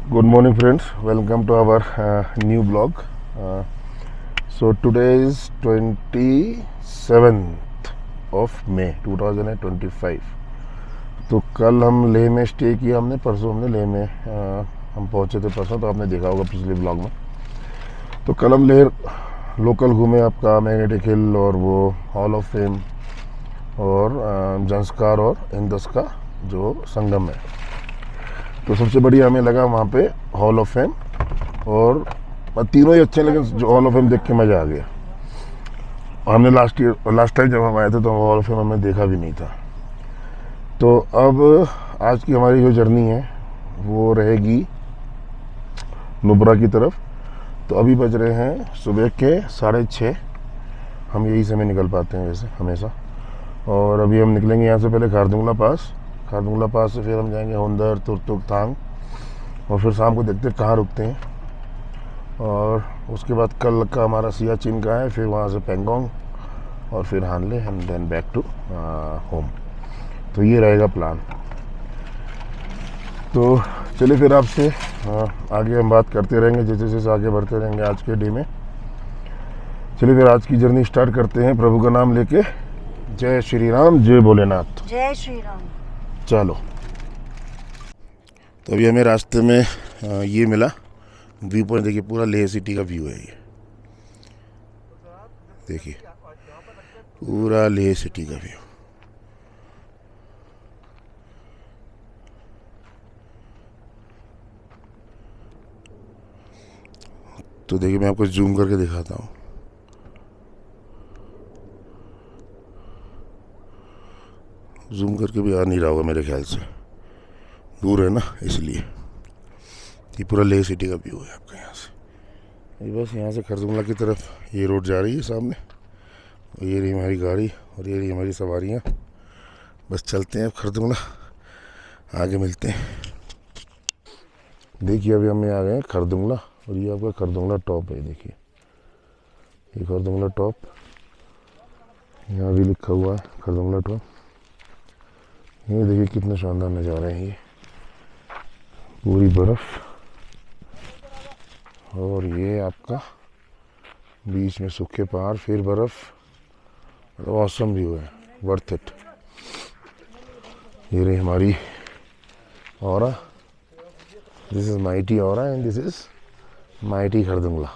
Good morning, friends. Welcome to our new blog. So today is 27th of May 2025. तो कल हम लेह में stay किया हमने, परसों हमने लेह में हम पहुंचे थे परसों, तो आपने देखा होगा पिछले ब्लॉग में। तो कल हम लेह लोकल घूमे, आपका मैग्नेटिक हिल और वो हॉल ऑफ फेम और जंस्कार और इंदस का जो संगम है। तो सबसे बढ़िया हमें लगा वहाँ पे हॉल ऑफ फेम, और तीनों ही अच्छे, लेकिन जो हॉल ऑफ फेम देख के मज़ा आ गया। और हमने लास्ट टाइम जब हम आए थे तो हॉल ऑफ फेम हमने देखा भी नहीं था। तो अब आज की हमारी जो जर्नी है वो रहेगी नुब्रा की तरफ। तो अभी बज रहे हैं सुबह के 6:30। हम यही समय निकल पाते हैं वैसे हमेशा। और अभी हम निकलेंगे यहाँ से पहले खारदुंगला पास से फिर हम जाएंगे होंदर, तुरतुक, थांग, और फिर शाम को देखते हैं कहाँ रुकते हैं। और उसके बाद कल का हमारा सियाचिन का है, फिर वहाँ से पेंगोंग और फिर Hanle and then back to home. तो ये रहेगा प्लान। तो चलिए फिर आपसे आगे हम बात करते रहेंगे, जैसे जैसे आगे बढ़ते रहेंगे आज के डे में। चलिए फिर आज की जर्नी स्टार्ट करते हैं प्रभु का नाम लेके। जय श्री राम, जय भोलेनाथ। जय श्री राम। चलो, तो अभी हमें रास्ते में ये मिला व्यू पॉइंट। देखिए पूरा लेह सिटी का व्यू है ये, देखिए पूरा लेह सिटी का व्यू। तो देखिए मैं आपको जूम करके दिखाता हूँ। जूम करके भी आ नहीं रहा होगा मेरे ख्याल से, दूर है ना इसलिए। ये पूरा लेह सिटी का व्यू है आपका यहाँ से। ये बस यहाँ से खरदुंगला की तरफ ये रोड जा रही है सामने, और ये रही हमारी गाड़ी और ये रही हमारी सवारियाँ। बस चलते हैं अब खरदुंगला, आगे मिलते हैं। देखिए अभी हम आ गए हैं खरदुंगला, और ये आपका खरदुंगला टॉप है। देखिए ये खरदुंगला टॉप, यहाँ भी लिखा हुआ है खरदुंगला टॉप। ये देखिए कितना शानदार नज़ारा है, ये पूरी बर्फ़, और ये आपका बीच में सूखे पहाड़, फिर बर्फ़। मतलब ऑसम व्यू है, वर्थ इट। ये रही हमारी Aura, this is mighty Aura and this is mighty Khardungla.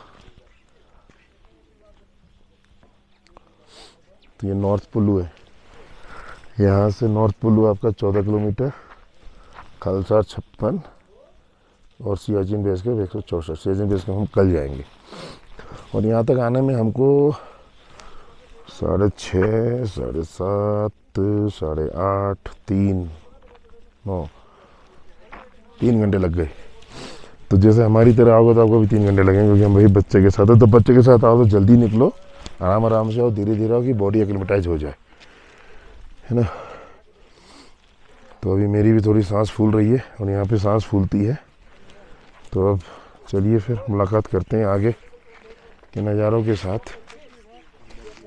तो ये नॉर्थ पुलू है, यहाँ से नॉर्थ पुलू आपका 14 किलोमीटर, खालसा 56 और सियाचिन बेस के 164। सियाचिन बेस के हम कल जाएंगे, और यहाँ तक आने में हमको 6:30, 7:30, 8:30, 3 घंटे लग गए। तो जैसे हमारी तरह आओगे तो आपको भी 3 घंटे लगेंगे, क्योंकि हम भाई बच्चे के साथ है। तो बच्चे के साथ आओ तो जल्दी निकलो, आराम से आओ, धीरे धीरे आओ कि बॉडी एक्लिमेटाइज हो जाए, है ना। तो अभी मेरी भी थोड़ी सांस फूल रही है, और यहाँ पे सांस फूलती है। तो अब चलिए फिर मुलाकात करते हैं आगे के नज़ारों के साथ।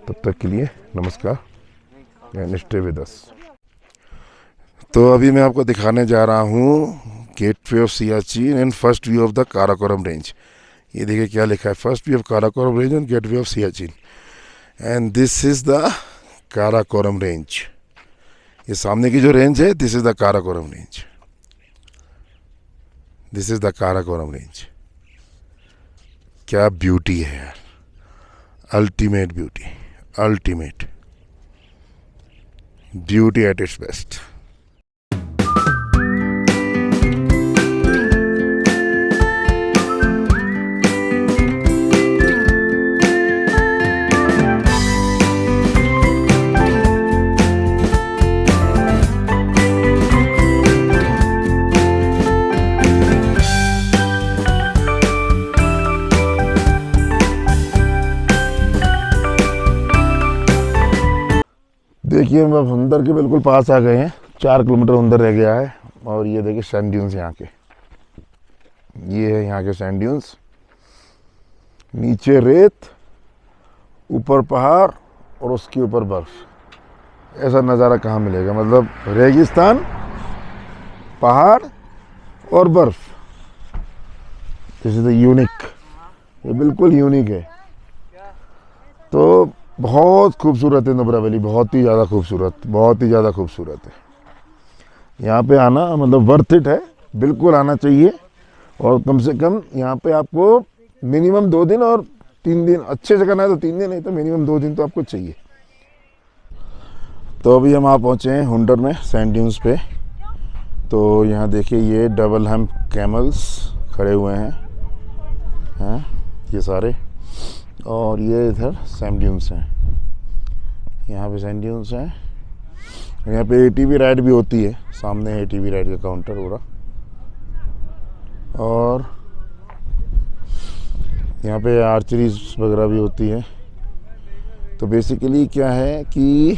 तब तक के लिए नमस्कार एंड स्टे विद अस। तो अभी मैं आपको दिखाने जा रहा हूँ gateway of Siachen and first view of the Karakoram range. ये देखिए क्या लिखा है, first view of Karakoram range and gateway of Siachen, and this is the Karakoram range. ये सामने की जो रेंज है, this is the Karakoram range. This is the Karakoram range. क्या ब्यूटी है यार, ultimate beauty, ultimate beauty at its best. देखिए हम अब हुंदर के बिल्कुल पास आ गए हैं, 4 किलोमीटर हुंदर रह गया है। और ये देखिए सैंड ड्यून्स यहाँ के, ये है यहाँ के सैंड ड्यून्स। नीचे रेत, ऊपर पहाड़ और उसके ऊपर बर्फ। ऐसा नज़ारा कहाँ मिलेगा, मतलब रेगिस्तान, पहाड़ और बर्फ, दिस इज़ द यूनिक, ये बिल्कुल यूनिक है। तो बहुत खूबसूरत है नुब्रा वैली, बहुत ही ज़्यादा खूबसूरत, बहुत ही ज़्यादा खूबसूरत है। यहाँ पे आना मतलब वर्थ इट है, बिल्कुल आना चाहिए। और कम से कम यहाँ पे आपको मिनिमम 2 दिन और 3 दिन, अच्छे से करना है तो 3 दिन, नहीं तो मिनिमम 2 दिन तो आपको चाहिए। तो अभी हम आ पहुँचे हैं हुंडर में, सैंड ड्यून्स पे। तो यहाँ देखिए ये डबल हेम कैमल्स खड़े हुए हैं ये सारे, और ये इधर सैंड ड्यून्स हैं, यहाँ पे सैंड ड्यून्स हैं। यहाँ पे एटीवी राइड भी होती है, सामने एटीवी राइड का काउंटर हो रहा। और यहाँ पे आर्चरीज वगैरह भी होती है। तो बेसिकली क्या है कि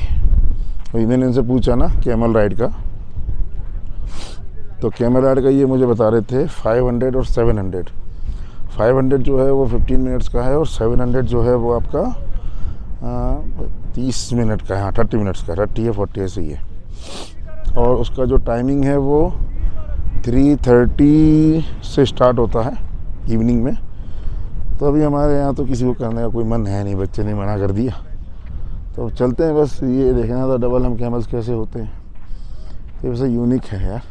अभी मैंने इनसे पूछा ना कैमल राइड का, तो कैमल राइड का ये मुझे बता रहे थे 500 और 700। 500 जो है वो 15 मिनट्स का है, और 700 जो है वो आपका 30 मिनट का है, हाँ 30 मिनट्स का, 30 या 40 ऐसे ही है। और उसका जो टाइमिंग है वो 3:30 से स्टार्ट होता है इवनिंग में। तो अभी हमारे यहाँ तो किसी को करने का कोई मन है नहीं, बच्चे ने मना कर दिया, तो चलते हैं। बस ये देखना था डबल हेम कैमल्स कैसे होते हैं, तो वैसे यूनिक है यार।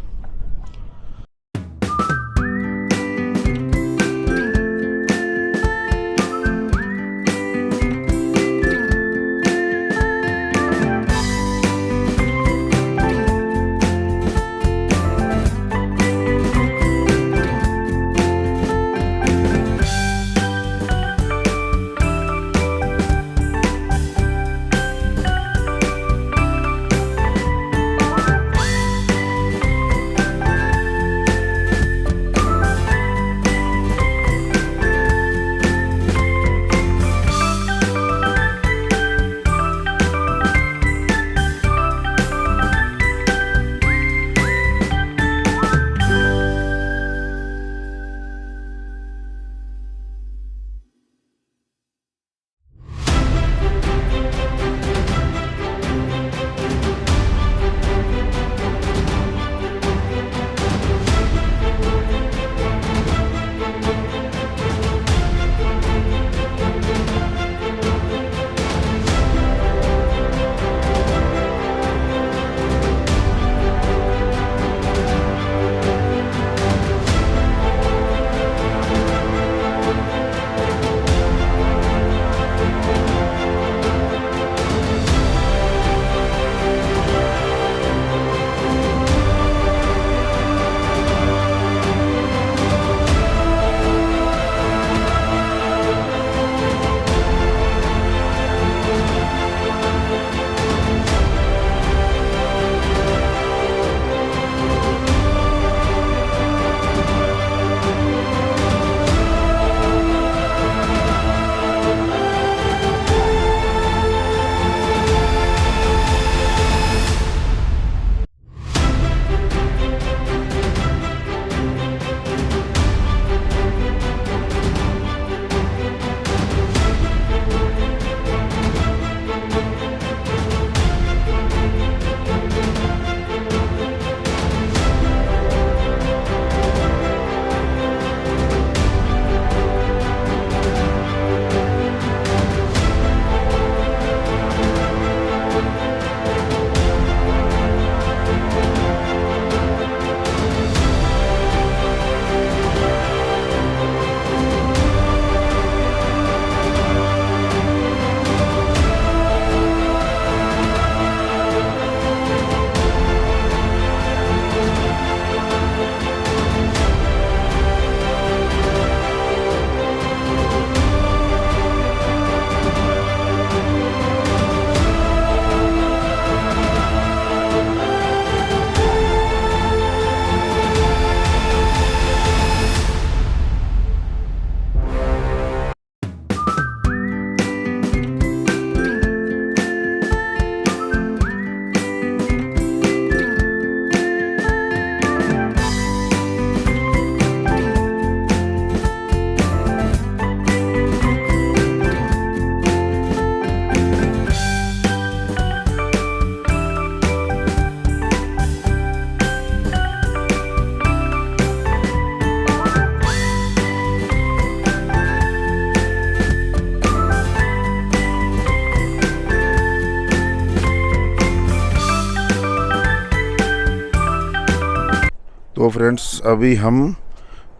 फ्रेंड्स, अभी हम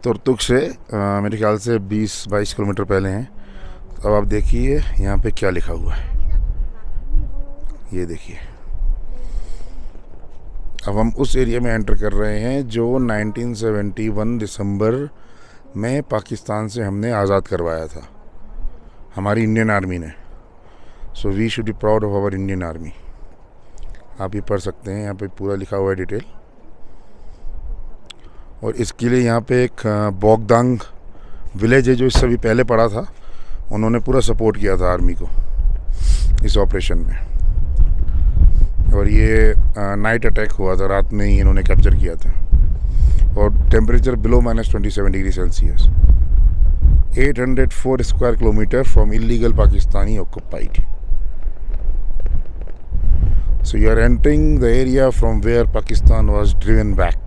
तुर्तुक से मेरे ख्याल से 20-22 किलोमीटर पहले हैं। अब आप देखिए यहाँ पे क्या लिखा हुआ है, ये देखिए। अब हम उस एरिया में एंटर कर रहे हैं जो 1971 दिसंबर में पाकिस्तान से हमने आज़ाद करवाया था, हमारी इंडियन आर्मी ने। So we should be proud of our Indian army. आप ये पढ़ सकते हैं, यहाँ पे पूरा लिखा हुआ है डिटेल। और इसके लिए यहाँ पे एक बोगदांग विलेज है जो इससे भी पहले पड़ा था, उन्होंने पूरा सपोर्ट किया था आर्मी को इस ऑपरेशन में। और ये नाइट अटैक हुआ था, रात में ही इन्होंने कैप्चर किया था। और temperature below -27 degree Celsius, 804 square kilometre from illegal Pakistani occupied. So you are entering the area from where Pakistan was driven back.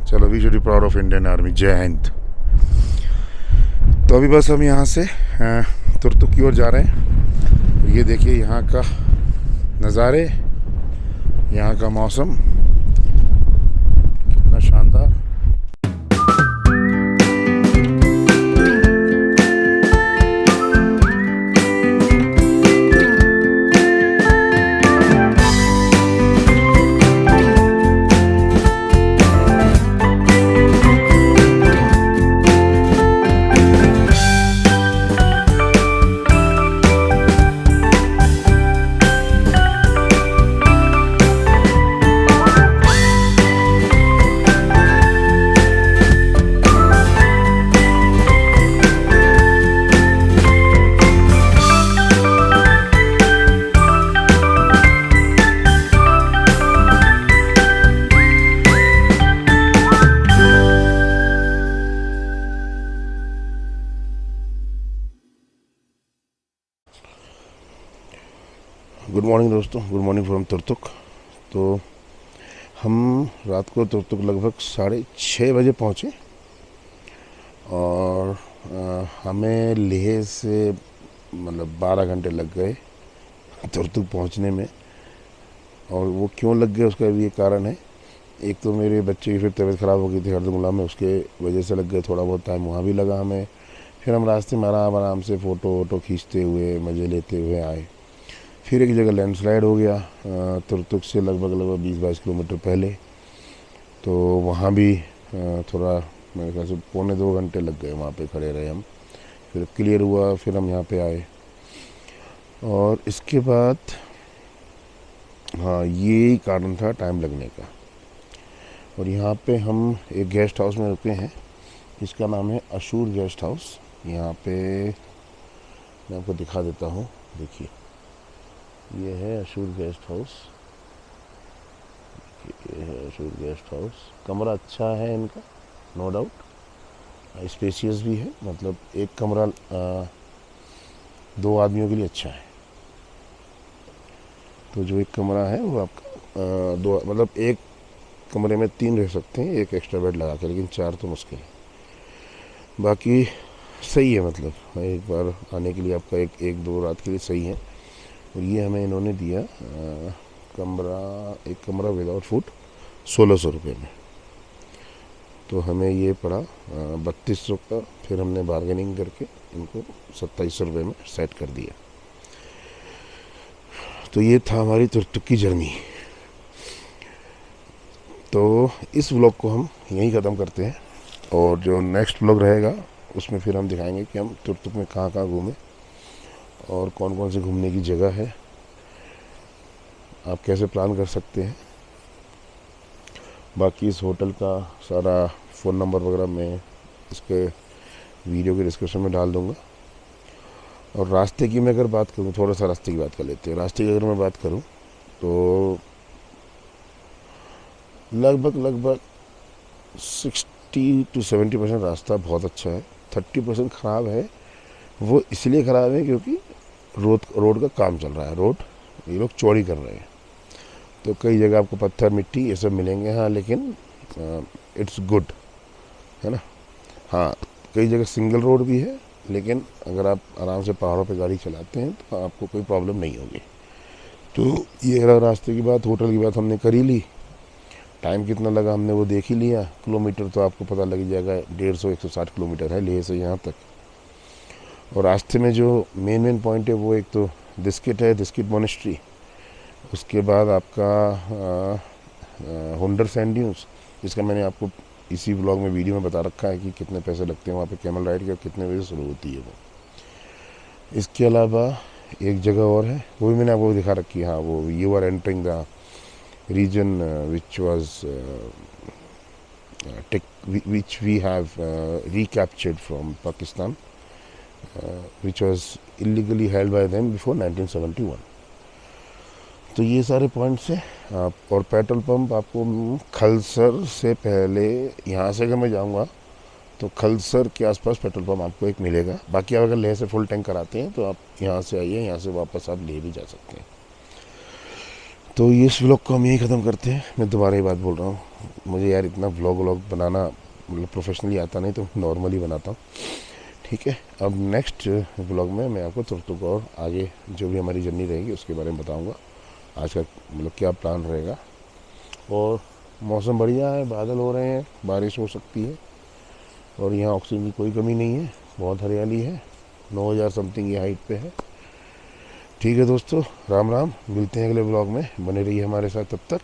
चलो, we should be proud of Indian Army. जय हिंद। तो अभी बस हम यहाँ से तुर्तुक की ओर जा रहे हैं। ये देखिए यहाँ का नज़ारे, यहाँ का मौसम कितना शानदार। गुड मॉर्निंग दोस्तों, गुड मॉर्निंग फ्रॉम तुर्तुक। तो हम रात को तुर्तुक लगभग 6:30 बजे पहुँचे और हमें लेह से मतलब 12 घंटे लग गए तुर्तुक पहुँचने में। और वो क्यों लग गए उसका भी एक कारण है। एक तो मेरे बच्चे की फिर तबीयत ख़राब हो गई थी हरदुंगला में, उसके वजह से लग गए, थोड़ा बहुत टाइम वहाँ भी लगा हमें। फिर हम रास्ते में आराम से फ़ोटो खींचते हुए मज़े लेते हुए आए। फिर एक जगह लैंडस्लाइड हो गया तुर्तुक से लगभग 20-22 किलोमीटर पहले, तो वहाँ भी थोड़ा मेरे ख्याल से 1.25-2 घंटे लग गए, वहाँ पे खड़े रहे हम। फिर क्लियर हुआ, फिर हम यहाँ पे आए। और इसके बाद हाँ, ये कारण था टाइम लगने का। और यहाँ पे हम एक गेस्ट हाउस में रुके हैं, इसका नाम है अशूर गेस्ट हाउस। यहाँ पे मैं आपको दिखा देता हूँ, देखिए ये है अशूर गेस्ट हाउस। ये है अशूर गेस्ट हाउस। कमरा अच्छा है इनका, नो डाउट, स्पेशियस भी है। मतलब एक कमरा 2 आदमियों के लिए अच्छा है। तो जो एक कमरा है वो आपका 2, मतलब एक कमरे में 3 रह सकते हैं, एक एक्स्ट्रा बेड लगा के, लेकिन 4 तो मुश्किल है। बाकी सही है, मतलब एक बार आने के लिए आपका एक 2 रात के लिए सही है। और ये हमें इन्होंने दिया एक कमरा विदाउट फूड 1600 रुपये में। तो हमें ये पड़ा 3200 का। फिर हमने बार्गेनिंग करके इनको 2700 रुपये में सेट कर दिया। तो ये था हमारी तुर्तुक की जर्नी। तो इस व्लॉग को हम यहीं ख़त्म करते हैं, और जो नेक्स्ट व्लॉग रहेगा उसमें फिर हम दिखाएंगे कि हम तुर्तुक में कहाँ घूमें और कौन कौन से घूमने की जगह है, आप कैसे प्लान कर सकते हैं। बाकी इस होटल का सारा फ़ोन नंबर वगैरह मैं इसके वीडियो के डिस्क्रिप्शन में डाल दूँगा। और रास्ते की मैं अगर बात करूँ, थोड़ा सा रास्ते की बात कर लेते हैं। रास्ते की अगर मैं बात करूँ तो लगभग 60 to 70% रास्ता बहुत अच्छा है। 30% ख़राब है। वो इसलिए ख़राब है क्योंकि रोड का काम चल रहा है। रोड ये लोग चौड़ी कर रहे हैं, तो कई जगह आपको पत्थर मिट्टी ये सब मिलेंगे। हाँ, लेकिन इट्स गुड, है ना। हाँ, कई जगह सिंगल रोड भी है, लेकिन अगर आप आराम से पहाड़ों पे गाड़ी चलाते हैं तो आपको कोई प्रॉब्लम नहीं होगी। तो ये रहा रास्ते की बात। होटल की बात हमने कर ही ली। टाइम कितना लगा हमने वो देख ही लिया, किलोमीटर तो आपको पता लग जाएगा, 150-160 किलोमीटर है लेह से यहाँ तक। और रास्ते में जो मेन पॉइंट है वो एक तो दिस्किट है, दिस्किट मोनेस्ट्री, उसके बाद आपका हुंडर सैंड ड्यून्स, जिसका मैंने आपको इसी ब्लॉग में वीडियो में बता रखा है कि कितने पैसे लगते हैं वहाँ पे कैमल राइड के और कितने बजे शुरू होती है वो। इसके अलावा एक जगह और है, वो भी मैंने आपको दिखा रखी है। हाँ, वो you are entering the region which was which we have recaptured from Pakistan, which was illegally held by them before 1971. तो ये सारे पॉइंट्स हैं आप। और पेट्रोल पंप आपको खलसर से पहले, यहाँ से अगर मैं जाऊँगा तो खलसर के आसपास पेट्रोल पंप आपको एक मिलेगा। बाकी आप अगर लेह से फुल टैंक कराते हैं तो आप यहाँ से आइए, यहाँ से वापस आप लेह भी जा सकते हैं। तो ये इस व्लॉग को हम यही ख़त्म करते हैं। मैं दोबारा ही बात बोल रहा हूँ, मुझे यार इतना व्लॉग बनाना मतलब प्रोफेशनली आता नहीं, तो नॉर्मली बनाता हूँ, ठीक है। अब नेक्स्ट व्लॉग में मैं आपको तुरंत और आगे जो भी हमारी जर्नी रहेगी उसके बारे में बताऊँगा, आज का मतलब क्या प्लान रहेगा। और मौसम बढ़िया है, बादल हो रहे हैं, बारिश हो सकती है, और यहाँ ऑक्सीजन की कोई कमी नहीं है, बहुत हरियाली है, 9000 समथिंग ये हाइट पे है। ठीक है दोस्तों, राम राम, मिलते हैं अगले व्लॉग में, बने रहिए हमारे साथ तब तक।